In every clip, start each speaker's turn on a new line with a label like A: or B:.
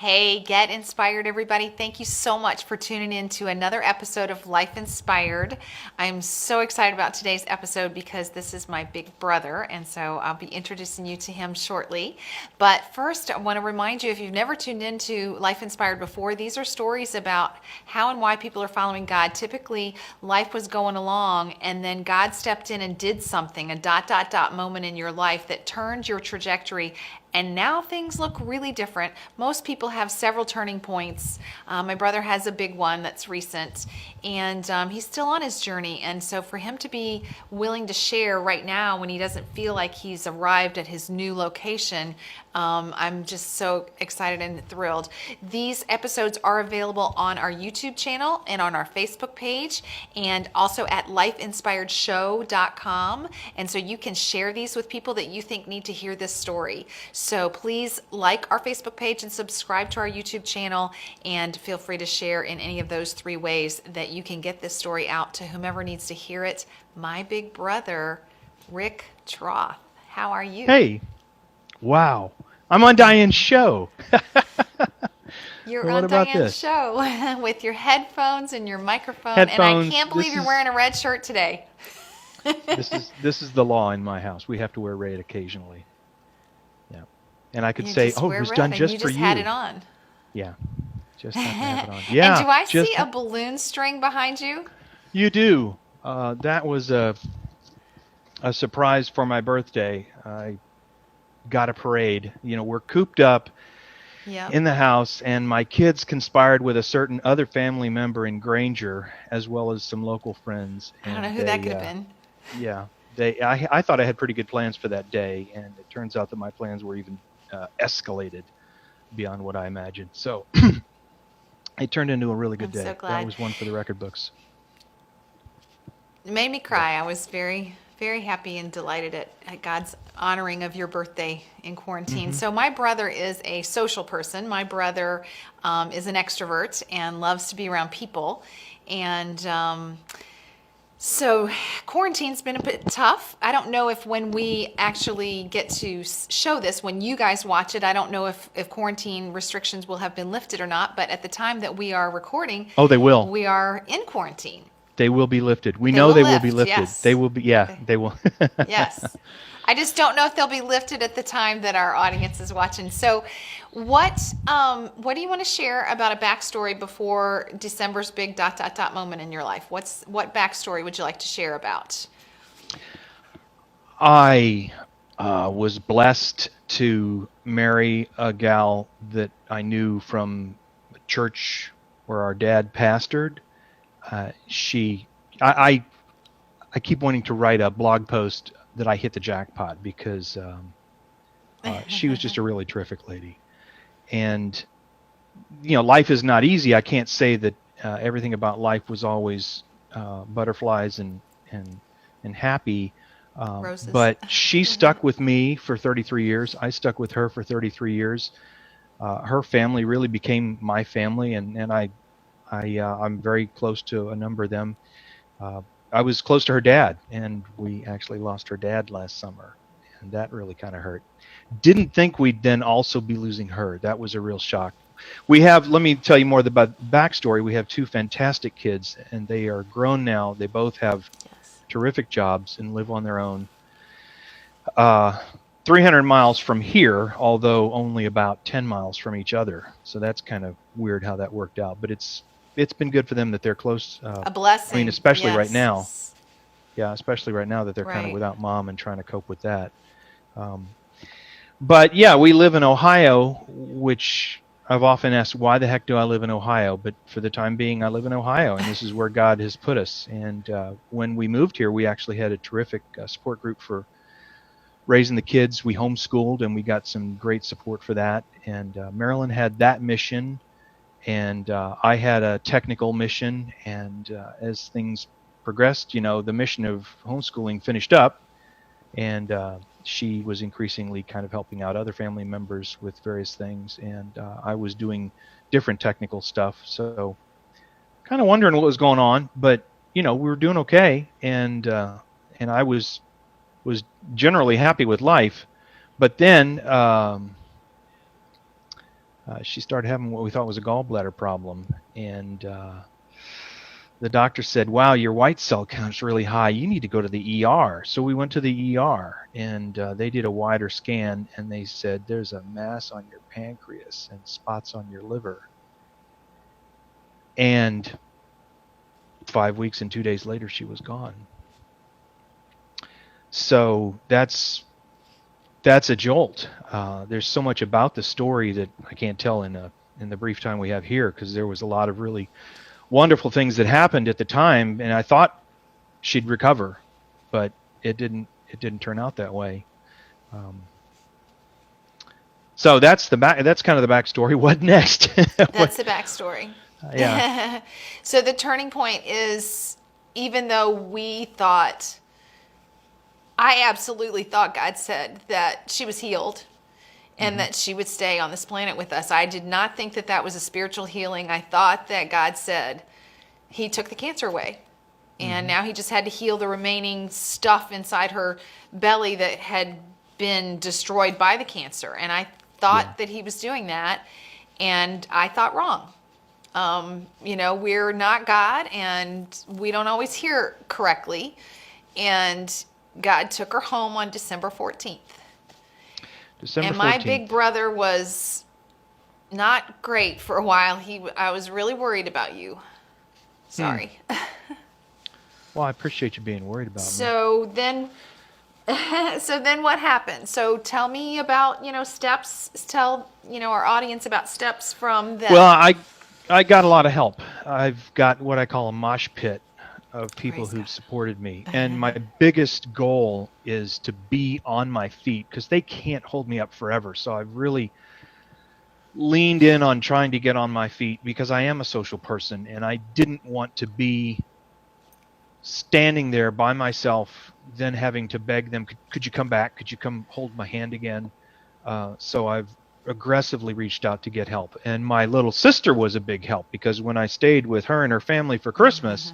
A: Hey, get inspired, everybody. Thank you so much for tuning in to another episode of Life Inspired. I'm so excited about today's episode because this is my big brother, and so I'll be introducing you to him shortly. But first, I want to remind you, if you've never tuned into Life Inspired before, these are stories about how and why people are following God. Typically, life was going along, and then God stepped in and did something, a ... moment in your life that turned your trajectory, and now things look really different. Most people have several turning points. My brother has a big one that's recent, and he's still on his journey. And so for him to be willing to share right now when he doesn't feel like he's arrived at his new location, I'm just so excited and thrilled. These episodes are available on our YouTube channel and on our Facebook page, and also at lifeinspiredshow.com. And so you can share these with people that you think need to hear this story. So please like our Facebook page and subscribe to our YouTube channel, and feel free to share in any of those three ways that you can get this story out to whomever needs to hear it. My big brother, Rick Troth. How are you?
B: Hey, wow. I'm on Diane's show.
A: You're
B: Well, what
A: on
B: about
A: Diane's
B: this?
A: show with your headphones and your microphone, and I
B: Headphones.
A: can't believe you're wearing a red shirt today.
B: This is the law in my house. We have to wear red occasionally. Yeah. And I could
A: You
B: say,
A: just
B: "Oh, it
A: wear
B: was
A: red,
B: done
A: and you
B: just for
A: just had it
B: you."
A: on.
B: Yeah. Just have to have it on.
A: And
B: Yeah,
A: do I
B: just
A: see a balloon string behind you?
B: you do. That was a surprise for my birthday. I got a parade. We're cooped up
A: Yep.
B: in the house, and my kids conspired with a certain other family member in Granger, as well as some local friends,
A: I don't know
B: and
A: who that could have been.
B: yeah, I thought I had pretty good plans for that day, and it turns out that my plans were even escalated beyond what I imagined. So it turned into a really good
A: I'm so
B: day. That
A: glad.
B: was one for the record books.
A: It made me
B: Yeah.
A: cry. I was very, very happy and delighted at God's honoring of your birthday in quarantine.
B: Hmm.
A: So my brother is a social person. My brother is an extrovert and loves to be around people. And so quarantine's been a bit tough. I don't know if when we actually get to show this, when you guys watch it, I don't know if quarantine restrictions will have been lifted or not. But at the time that we are recording,
B: Oh, they will.
A: we are in quarantine.
B: They will be lifted. We
A: They
B: know
A: will
B: they will be
A: lift,
B: lifted. They
A: yes.
B: will be. Yeah,
A: Okay.
B: they will.
A: Yes. I just don't know if they'll be lifted at the time that our audience is watching. So what do you want to share about a backstory before December's big ... moment in your life? What backstory would you like to share about?
B: I was blessed to marry a gal that I knew from a church where our dad pastored. She, I keep wanting to write a blog post that I hit the jackpot because she was just a really terrific lady. And life is not easy. I can't say that everything about life was always butterflies and happy.
A: Roses.
B: But she stuck with me for 33 years. I stuck with her for 33 years. Her family really became my family, and I'm very close to a number of them. I was close to her dad, and we actually lost her dad last summer, and that really kind of hurt. Didn't think we'd then also be losing her. That was a real shock. Let me tell you more about the backstory. We have two fantastic kids, and they are grown now. They both have
A: Yes.
B: terrific jobs and live on their own. Uh, 300 miles from here, although only about 10 miles from each other. So that's kind of weird how that worked out. But it's been good for them that they're close.
A: A
B: I mean,
A: blessing.
B: especially right now.
A: Yes.
B: Yeah, especially right now that they're kind of
A: Right.
B: without mom and trying to cope with that. Um, but yeah, we live in Ohio, which I've often asked, why the heck do I live in Ohio? But for the time being, I live in Ohio, and this is where God has put us. And when we moved here, we actually had a terrific support group for raising the kids. We homeschooled, and we got some great support for that. And Marilyn had that mission, and I had a technical mission. And as things progressed, the mission of homeschooling finished up, and she was increasingly kind of helping out other family members with various things, and I was doing different technical stuff. So kind of wondering what was going on, but we were doing okay, and I was generally happy with life. But then she started having what we thought was a gallbladder problem, and the doctor said, "Wow, your white cell count's really high. You need to go to the ER." So we went to the ER, and they did a wider scan, and they said, "There's a mass on your pancreas and spots on your liver." And 5 weeks and 2 days later, she was gone. So that's a jolt. There's so much about the story that I can't tell in the brief time we have here, because there was a lot of really wonderful things that happened at the time, and I thought she'd recover, but it didn't turn out that way. So that's kind of the backstory. What next?
A: That's the backstory.
B: Yeah.
A: So the turning point is, even though I absolutely thought God said that she was healed and that she would stay on this planet with us. I did not think that that was a spiritual healing. I thought that God said he took the cancer away, and now he just had to heal the remaining stuff inside her belly that had been destroyed by the cancer. And I thought that he was doing that, and I thought wrong. We're not God, and we don't always hear correctly. And God took her home on December 14th. And my
B: 14th.
A: big brother was not great for a while. I was really worried about you. Sorry.
B: Well, I appreciate you being worried about me.
A: So then what happened? So tell me about, steps. Tell, our audience about steps from that.
B: Well, I got a lot of help. I've got what I call a mosh pit of people
A: Praise
B: who've
A: God.
B: supported me. And my biggest goal is to be on my feet, because they can't hold me up forever. So I've really leaned in on trying to get on my feet, because I am a social person, and I didn't want to be standing there by myself, then having to beg them, could you come back? Could you come hold my hand again? So I've aggressively reached out to get help. And my little sister was a big help, because when I stayed with her and her family for Christmas,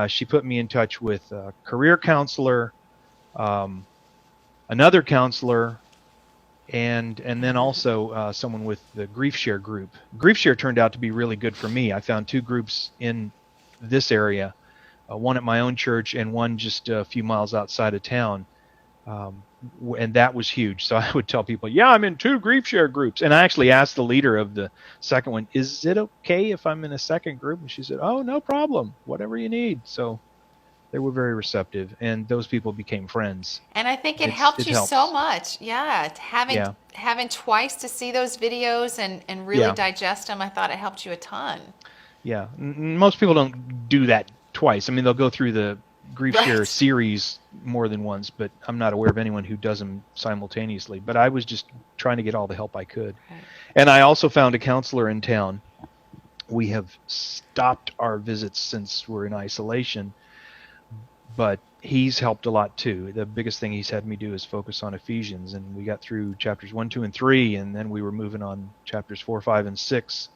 B: she put me in touch with a career counselor, another counselor, and then also someone with the Grief Share group. Grief Share turned out to be really good for me. I found 2 groups in this area, one at my own church and one just a few miles outside of town. And that was huge. So I would tell people, yeah, I'm in 2 Grief Share groups. And I actually asked the leader of the second one, is it okay if I'm in a second group? And she said, oh, no problem, whatever you need. So they were very receptive, and those people became friends.
A: And I think it helped you
B: helps
A: so much. Yeah. Having twice to see those videos and really digest them, I thought it helped you a ton.
B: Yeah. Most people don't do that twice. I mean, they'll go through the Grief Share series more than once, but I'm not aware of anyone who does them simultaneously. But I was just trying to get all the help I could. Right. And I also found a counselor in town. We have stopped our visits since we're in isolation, but he's helped a lot too. The biggest thing he's had me do is focus on Ephesians, and we got through chapters 1, 2, and 3, and then we were moving on chapters 4, 5, and 6.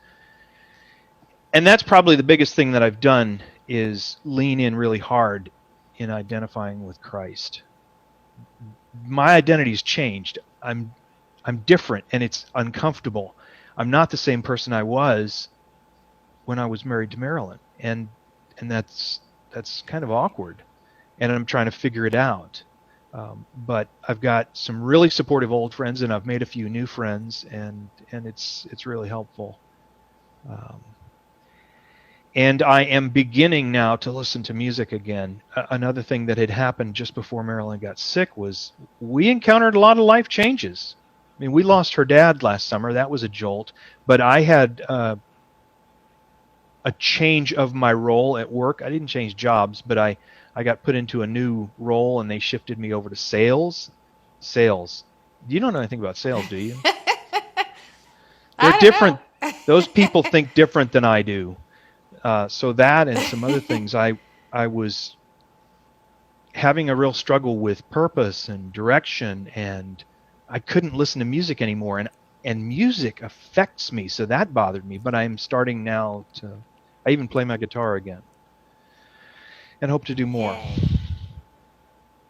B: And that's probably the biggest thing that I've done, is lean in really hard in identifying with Christ. My identity's changed. I'm different, and it's uncomfortable. I'm not the same person I was when I was married to Marilyn, and that's kind of awkward, and I'm trying to figure it out. But I've got some really supportive old friends, and I've made a few new friends, and it's really helpful. And I am beginning now to listen to music again. Another thing that had happened just before Marilyn got sick was we encountered a lot of life changes. I mean, we lost her dad last summer. That was a jolt. But I had a change of my role at work. I didn't change jobs, but I got put into a new role, and they shifted me over to sales. Sales. You don't know anything about sales, do you? They're different. Those people think different than I do. So that and some other things, I was having a real struggle with purpose and direction, and I couldn't listen to music anymore, and music affects me, so that bothered me. But I'm starting now I even play my guitar again, and hope to do more.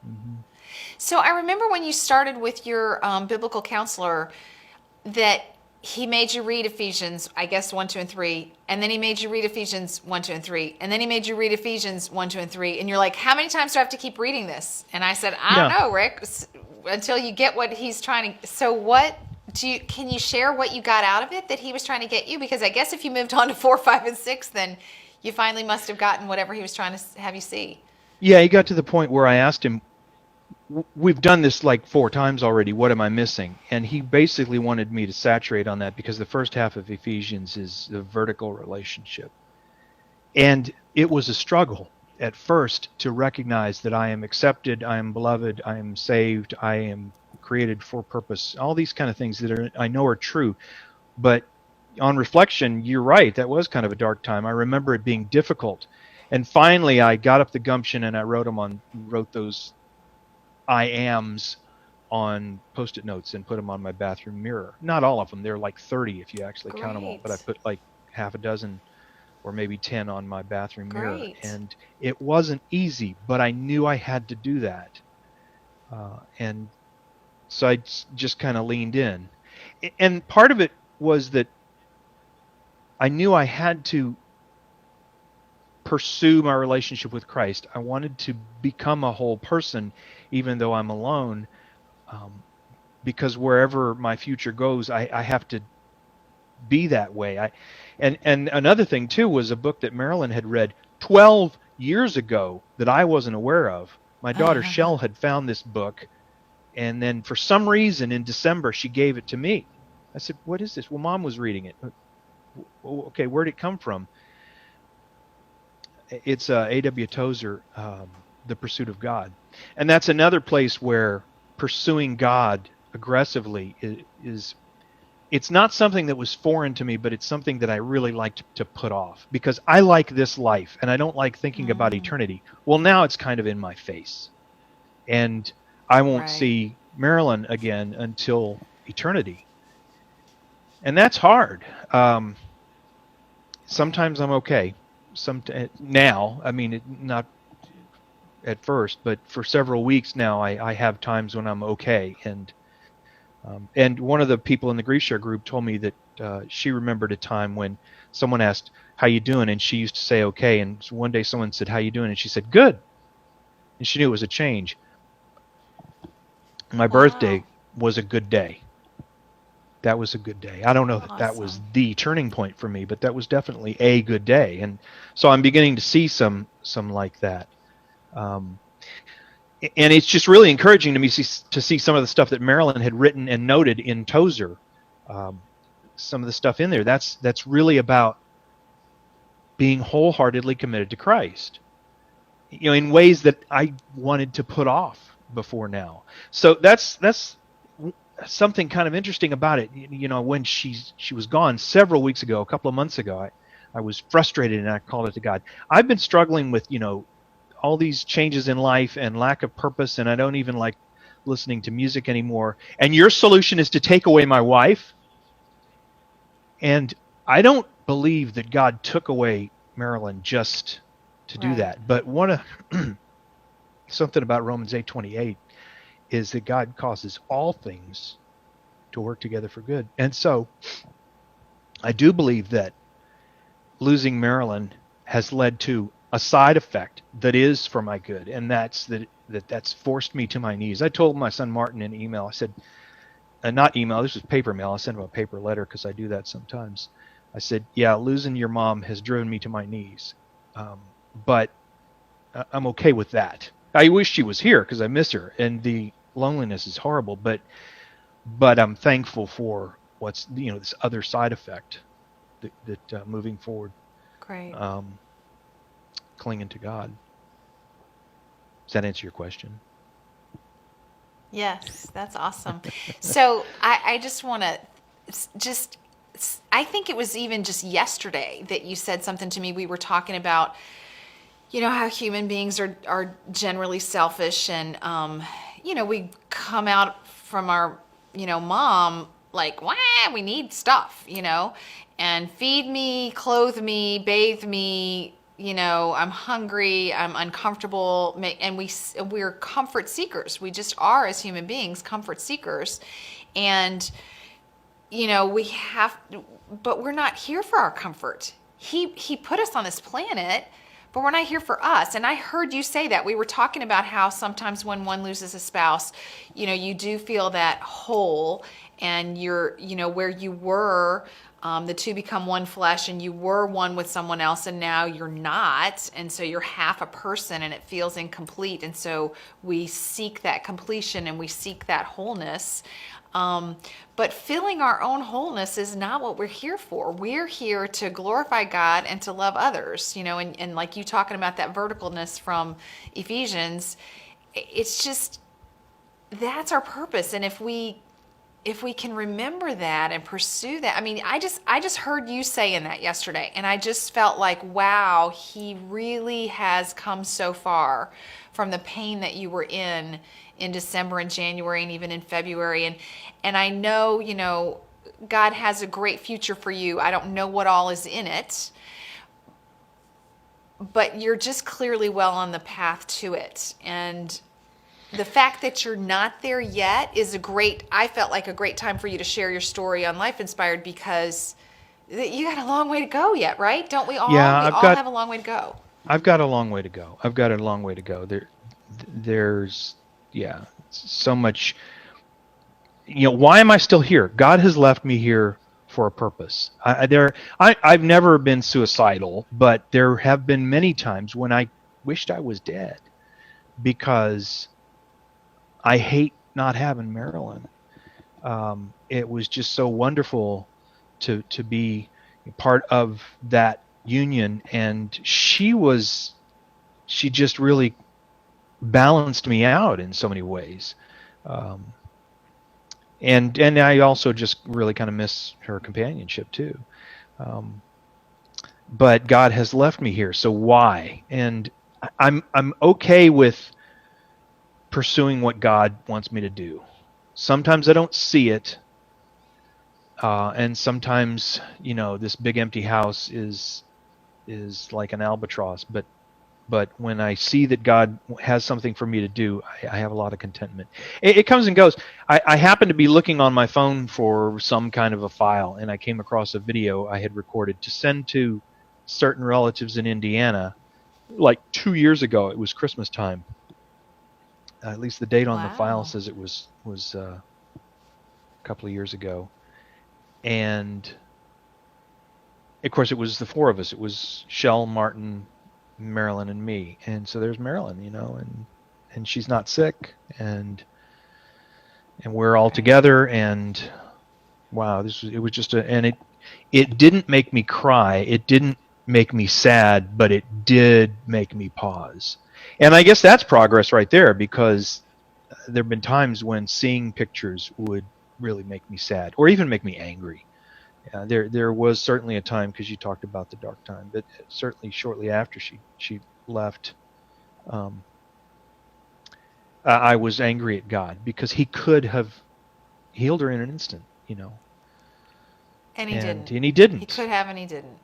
B: Mm-hmm.
A: So I remember when you started with your biblical counselor that he made you read Ephesians, I guess 1, 2, and 3, and then he made you read Ephesians 1, 2, and 3, and then he made you read Ephesians 1, 2, and 3, and you're like, how many times do I have to keep reading this? And I said, I don't
B: Yeah.
A: know, Rick, until you get what he's trying to. So what can you share what you got out of it that he was trying to get you? Because I guess if you moved on to 4, 5, and 6, then you finally must have gotten whatever he was trying to have you see.
B: Yeah, he got to the point where I asked him, we've done this like 4 times already. What am I missing? And he basically wanted me to saturate on that because the first half of Ephesians is the vertical relationship. And it was a struggle at first to recognize that I am accepted, I am beloved, I am saved, I am created for purpose. All these kind of things that I know are true. But on reflection, you're right. That was kind of a dark time. I remember it being difficult. And finally, I got up the gumption and I wrote those I ams on Post-it notes and put them on my bathroom mirror. Not all of them. There are like 30 if you actually count them all. But I put like half a dozen or maybe 10 on my bathroom mirror. And it wasn't easy, but I knew I had to do that. And so I just kind of leaned in. And part of it was that I knew I had to pursue my relationship with Christ. I wanted to become a whole person, even though I'm alone, because wherever my future goes, I have to be that way. And another thing too was a book that Marilyn had read 12 years ago that I wasn't aware of. My daughter Shell had found this book, and then for some reason in December she gave it to me. I said, "What is this?" Well, Mom was reading it. Okay, where'd it come from? It's A.W. Tozer, The Pursuit of God. And that's another place where pursuing God aggressively is it's not something that was foreign to me, but it's something that I really like to put off because I like this life and I don't like thinking about eternity. Well, now it's kind of in my face. And I won't see Marilyn again until eternity. And that's hard. Sometimes I'm okay. Now, I mean, not at first, but for several weeks now, I have times when I'm okay. And one of the people in the Grief Share group told me that she remembered a time when someone asked, "How you doing?" And she used to say, "Okay." And so one day someone said, "How you doing?" And she said, "Good." And she knew it was a change. My birthday was a good day. That was a good day. I don't know that that was the turning point for me, but that was definitely a good day. And so I'm beginning to see some like that. And it's just really encouraging to me to see some of the stuff that Marilyn had written and noted in Tozer. Some of the stuff in there, that's really about being wholeheartedly committed to Christ, in ways that I wanted to put off before now. So that's something kind of interesting about it. When she was gone several weeks ago, a couple of months ago, I was frustrated and I called it to God. I've been struggling with, all these changes in life and lack of purpose, and I don't even like listening to music anymore. And your solution is to take away my wife? And I don't believe that God took away Marilyn just to do that. But something about Romans 8:28 is that God causes all things to work together for good. And so I do believe that losing Marilyn has led to a side effect that is for my good, and that's forced me to my knees. I told my son Martin in email, I said, not email, this was paper mail, I sent him a paper letter because I do that sometimes. I said, yeah, losing your mom has driven me to my knees, but I'm okay with that. I wish she was here because I miss her, and the loneliness is horrible, but I'm thankful for what's this other side effect that moving forward.
A: Great.
B: Clinging to God. Does that answer your question?
A: Yes, that's awesome. So I just want to I think it was even just yesterday that you said something to me. We were talking about, how human beings are generally selfish, and we come out from our mom like, wow, we need stuff, and feed me, clothe me, bathe me. I'm hungry, I'm uncomfortable, and we're comfort seekers. We just are, as human beings, comfort seekers. And we have, but we're not here for our comfort. He put us on this planet, but we're not here for us. And I heard you say that. We were talking about how sometimes when one loses a spouse, you do feel that hole, and you're, where you were, the two become one flesh, and you were one with someone else, and now you're not. And so you're half a person, and it feels incomplete. And so we seek that completion, and we seek that wholeness. But filling our own wholeness is not what we're here for. We're here to glorify God and to love others, and like you talking about that verticalness from Ephesians, it's just, that's our purpose. And if we can remember that and pursue that, I just heard you saying that yesterday, and I just felt like, wow, he really has come so far from the pain that you were in December and January and even in February. And I know, God has a great future for you. I don't know what all is in it, but you're just clearly well on the path to it. And the fact that you're not there yet is I felt like a great time for you to share your story on Life Inspired, because you got a long way to go yet, right? Don't we all?
B: Yeah,
A: we all have a long way to go.
B: I've got a long way to go. There's so much. Why am I still here? God has left me here for a purpose. I've never been suicidal, but there have been many times when I wished I was dead, because I hate not having Marilyn. It was just so wonderful to be part of that union, and she just really balanced me out in so many ways. And I also just really kind of miss her companionship too. But God has left me here, so why? And I'm okay with pursuing what God wants me to do. Sometimes I don't see it, and sometimes this big empty house is like an albatross. But when I see that God has something for me to do, I have a lot of contentment. It comes and goes. I happened to be looking on my phone for some kind of a file, and I came across a video I had recorded to send to certain relatives in Indiana like 2 years ago. It was Christmas time. At least the date on the file says it was a couple of years ago. And of course it was the four of us. It was Shell, Martin, Marilyn, and me. And so there's Marilyn, and she's not sick, and we're all together, and wow, it was just and it didn't make me cry. It didn't make me sad, but it did make me pause. And I guess that's progress right there, because there have been times when seeing pictures would really make me sad, or even make me angry. There was certainly a time, because you talked about the dark time, but certainly shortly after she left, I was angry at God, because he could have healed her in an instant,
A: And he didn't.
B: And he didn't.
A: He could have, and he didn't.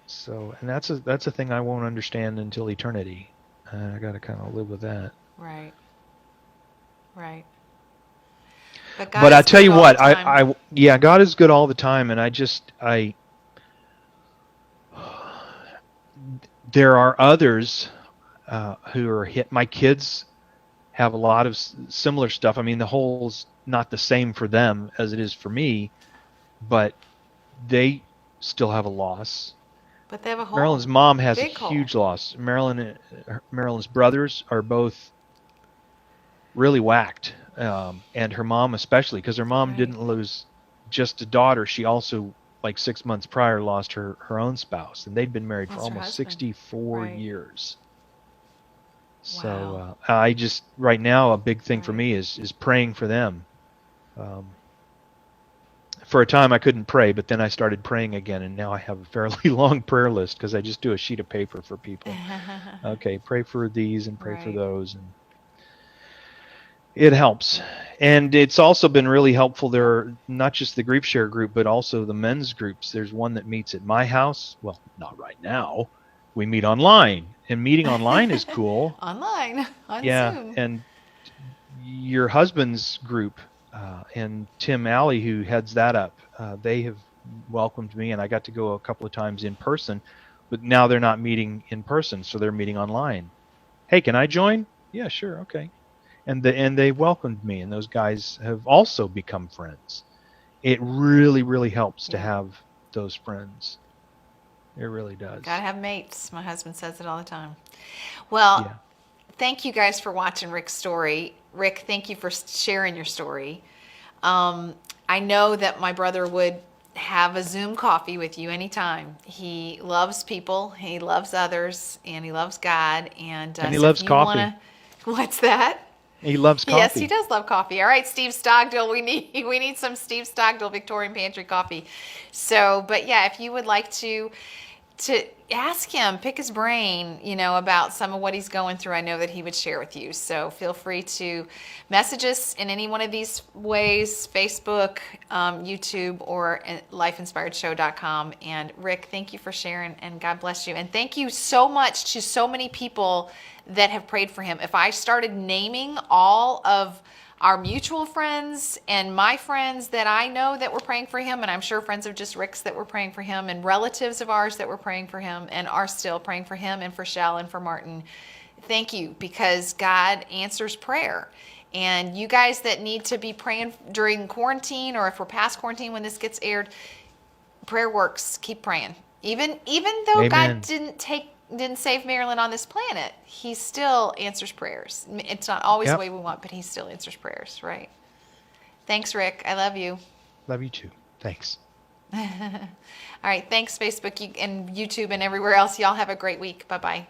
B: So, and that's a thing I won't understand until eternity. I got to kind of live with that.
A: Right.
B: But I tell you what, God is good all the time, and there are others who are hit. My kids have a lot of similar stuff. The hole's not the same for them as it is for me, but they still have a loss.
A: But they have a hole.
B: Marilyn's mom has a
A: hole.
B: Huge loss. Marilyn's brothers are both really whacked, and her mom especially, because her mom didn't lose just a daughter. She also, like 6 months prior, lost her own spouse, and they'd been married for almost 64 years. So I just, right now, a big thing for me is praying for them. For a time I couldn't pray, but then I started praying again, and now I have a fairly long prayer list, because I just do a sheet of paper for people. Okay, pray for these and pray for those, and it helps. And it's also been really helpful. There are not just the Grief Share group, but also the men's groups. There's one that meets at my house. Well, not right now. We meet online, and meeting online is cool.
A: On Zoom.
B: And your husband's group and Tim Alley, who heads that up, they have welcomed me, and I got to go a couple of times in person. But now they're not meeting in person, so they're meeting online. Hey, can I join? Yeah, sure, okay. And they welcomed me, and those guys have also become friends. It really, really helps to have those friends. It really does.
A: Gotta have mates. My husband says it all the time. Well,
B: Yeah.
A: thank you guys for watching Rick's story. Rick, thank you for sharing your story. I know that my brother would have a Zoom coffee with you anytime. He loves people, he loves others, and he loves God. And
B: And he
A: so if
B: loves
A: you
B: coffee.
A: what's that?
B: He loves coffee.
A: Yes, he does love coffee. All right, Steve Stogdill, we need some Steve Stogdill Victorian Pantry coffee. So, but yeah, if you would like to ask him, pick his brain, about some of what he's going through, I know that he would share with you. So feel free to message us in any one of these ways, Facebook, YouTube, or lifeinspiredshow.com. And Rick, thank you for sharing, and God bless you. And thank you so much to so many people that have prayed for him. If I started naming all of our mutual friends and my friends that I know that were praying for him, and I'm sure friends of just Rick's that were praying for him, and relatives of ours that were praying for him and are still praying for him, and for Shell and for Martin, thank you, because God answers prayer. And you guys that need to be praying during quarantine, or if we're past quarantine when this gets aired, prayer works. Keep praying. Even though
B: Amen.
A: God didn't save Marilyn on this planet, he still answers prayers. It's not always the way we want, but he still answers prayers, right? Thanks, Rick. I love you.
B: Love you too. Thanks.
A: All right. Thanks, Facebook and YouTube and everywhere else. Y'all have a great week. Bye-bye.